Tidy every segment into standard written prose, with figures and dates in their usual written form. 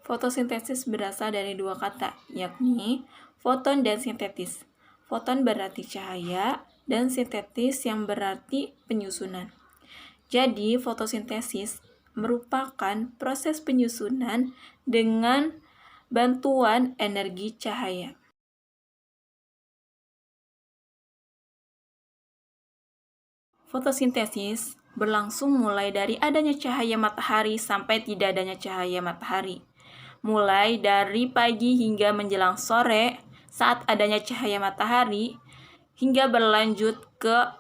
Fotosintesis berasal dari dua kata, yakni foton dan sintetis. Foton berarti cahaya, dan sintetis yang berarti penyusunan. Jadi, fotosintesis merupakan proses penyusunan dengan bantuan energi cahaya. Fotosintesis berlangsung mulai dari adanya cahaya matahari sampai tidak adanya cahaya matahari. Mulai dari pagi hingga menjelang sore saat adanya cahaya matahari, hingga berlanjut ke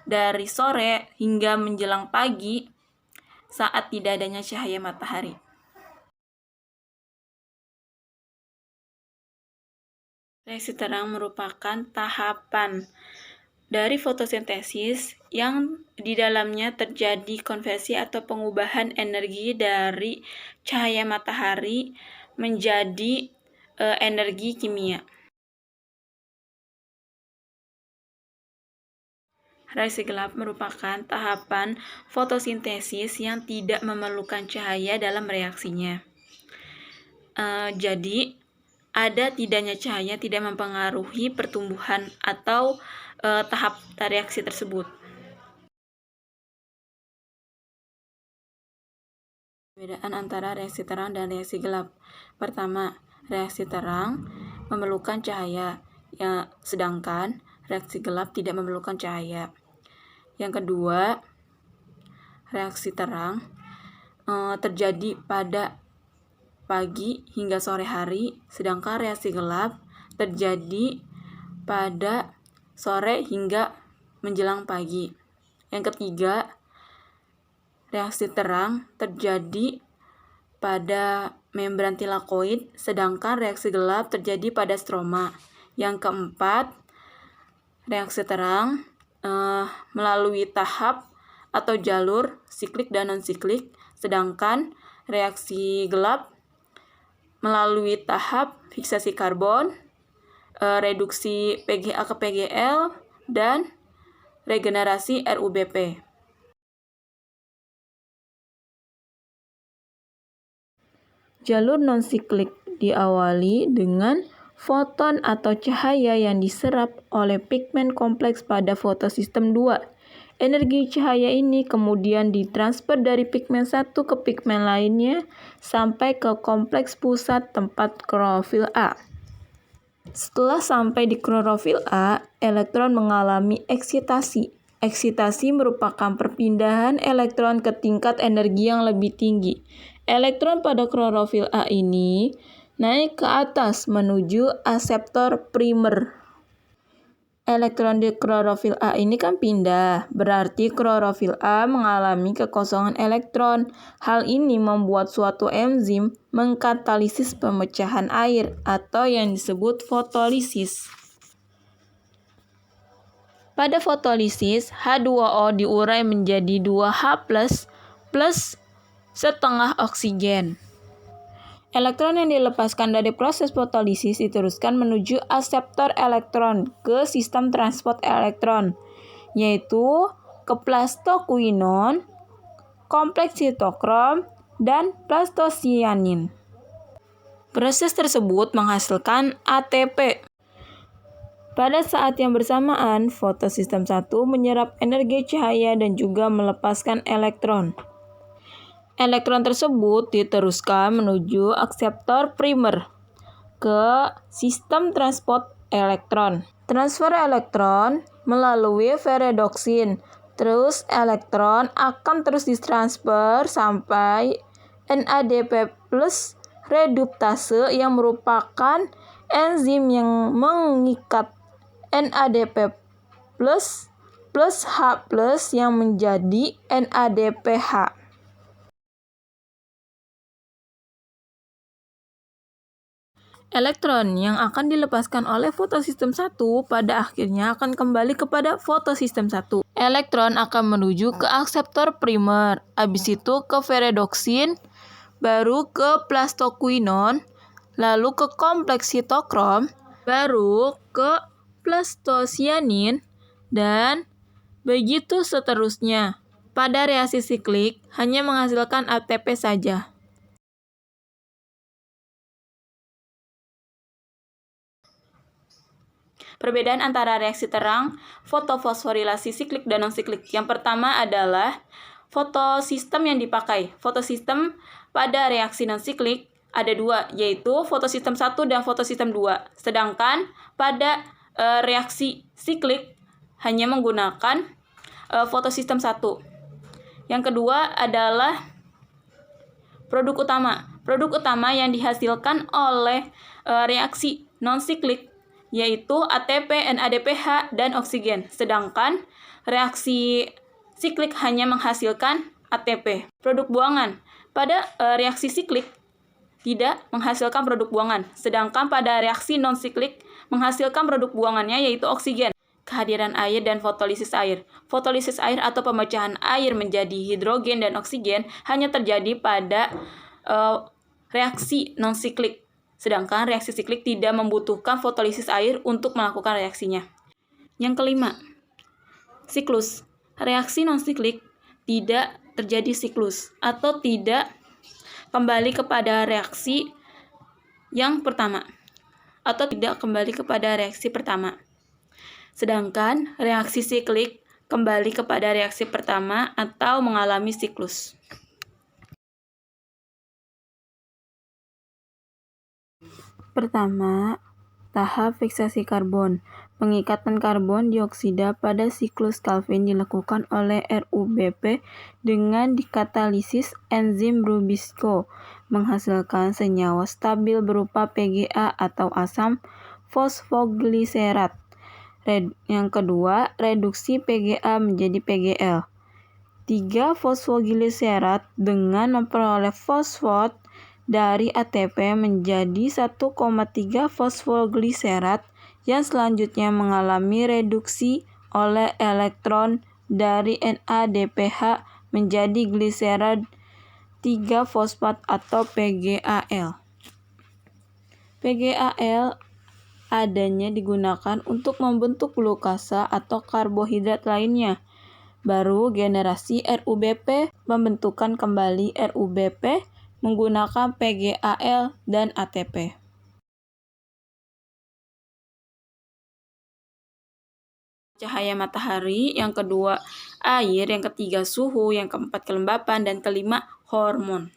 dari sore hingga menjelang pagi saat tidak adanya cahaya matahari. Reaksi terang merupakan tahapan dari fotosintesis yang di dalamnya terjadi konversi atau pengubahan energi dari cahaya matahari menjadi energi kimia. Reaksi gelap merupakan tahapan fotosintesis yang tidak memerlukan cahaya dalam reaksinya. Jadi, ada tidaknya cahaya tidak mempengaruhi pertumbuhan atau tahap reaksi tersebut. Perbedaan antara reaksi terang dan reaksi gelap. Pertama, reaksi terang memerlukan cahaya, sedangkan reaksi gelap tidak memerlukan cahaya. Yang kedua, reaksi terang terjadi pada pagi hingga sore hari, sedangkan reaksi gelap terjadi pada sore hingga menjelang pagi. Yang ketiga, reaksi terang terjadi pada membran tilakoid, sedangkan reaksi gelap terjadi pada stroma. Yang keempat, reaksi terang melalui tahap atau jalur siklik dan non-siklik, sedangkan reaksi gelap melalui tahap fiksasi karbon, reduksi PGA ke PGL, dan regenerasi RUBP. Jalur non-siklik diawali dengan foton atau cahaya yang diserap oleh pigmen kompleks pada fotosistem 2. Energi cahaya ini kemudian ditransfer dari pigmen satu ke pigmen lainnya sampai ke kompleks pusat tempat klorofil A. Setelah sampai di klorofil A, elektron mengalami eksitasi. Eksitasi merupakan perpindahan elektron ke tingkat energi yang lebih tinggi. Elektron pada klorofil A ini naik ke atas menuju aseptor primer. Elektron di klorofil A ini kan pindah, berarti klorofil A mengalami kekosongan elektron. Hal ini membuat suatu enzim mengkatalisis pemecahan air atau yang disebut fotolisis. Pada fotolisis, H2O diurai menjadi 2H+, plus setengah oksigen. Elektron yang dilepaskan dari proses fotolisis diteruskan menuju aseptor elektron ke sistem transport elektron, yaitu ke plastokuinon, kompleks sitokrom, dan plastosianin. Proses tersebut menghasilkan ATP. Pada saat yang bersamaan, fotosistem 1 menyerap energi cahaya dan juga melepaskan elektron. Elektron tersebut diteruskan menuju akseptor primer ke sistem transport elektron. Transfer elektron melalui ferredoksin. Terus elektron akan terus ditransfer sampai NADP+ reduptase yang merupakan enzim yang mengikat NADP+ plus H+ yang menjadi NADPH. Elektron yang akan dilepaskan oleh fotosistem 1 pada akhirnya akan kembali kepada fotosistem 1. Elektron akan menuju ke akseptor primer, habis itu ke ferredoksin, baru ke plastokuinon, lalu ke kompleks sitokrom, baru ke plastosianin, dan begitu seterusnya. Pada reaksi siklik hanya menghasilkan ATP saja. Perbedaan antara reaksi terang, fotofosforilasi siklik dan non-siklik. Yang pertama adalah fotosistem yang dipakai. Fotosistem pada reaksi non-siklik ada dua, yaitu fotosistem 1 dan fotosistem 2. Sedangkan pada reaksi siklik hanya menggunakan fotosistem 1. Yang kedua adalah produk utama. Produk utama yang dihasilkan oleh reaksi non-siklik yaitu ATP, NADPH, dan oksigen. Sedangkan reaksi siklik hanya menghasilkan ATP. Produk buangan. Pada reaksi siklik tidak menghasilkan produk buangan. Sedangkan pada reaksi non-siklik menghasilkan produk buangannya yaitu oksigen. Kehadiran air dan fotolisis air. Fotolisis air atau pemecahan air menjadi hidrogen dan oksigen hanya terjadi pada reaksi non-siklik. Sedangkan reaksi siklik tidak membutuhkan fotolisis air untuk melakukan reaksinya. Yang kelima, siklus. Reaksi non-siklik tidak terjadi siklus atau tidak kembali kepada reaksi yang pertama atau tidak kembali kepada reaksi pertama. Sedangkan reaksi siklik kembali kepada reaksi pertama atau mengalami siklus. Pertama, tahap fiksasi karbon. Pengikatan karbon dioksida pada siklus Calvin dilakukan oleh RuBP dengan dikatalisis enzim Rubisco, menghasilkan senyawa stabil berupa PGA atau asam fosfogliserat. Yang kedua, reduksi PGA menjadi PGL. 3 fosfogliserat dengan memperoleh fosfat dari ATP menjadi 1,3 fosfogliserat yang selanjutnya mengalami reduksi oleh elektron dari NADPH menjadi gliserad 3 fosfat atau PGAL. PGAL adanya digunakan untuk membentuk glukasa atau karbohidrat lainnya. Baru generasi RuBP membentukkan kembali RuBP menggunakan PGAL dan ATP. Cahaya matahari, yang kedua air, yang ketiga suhu, yang keempat kelembapan, dan kelima hormon.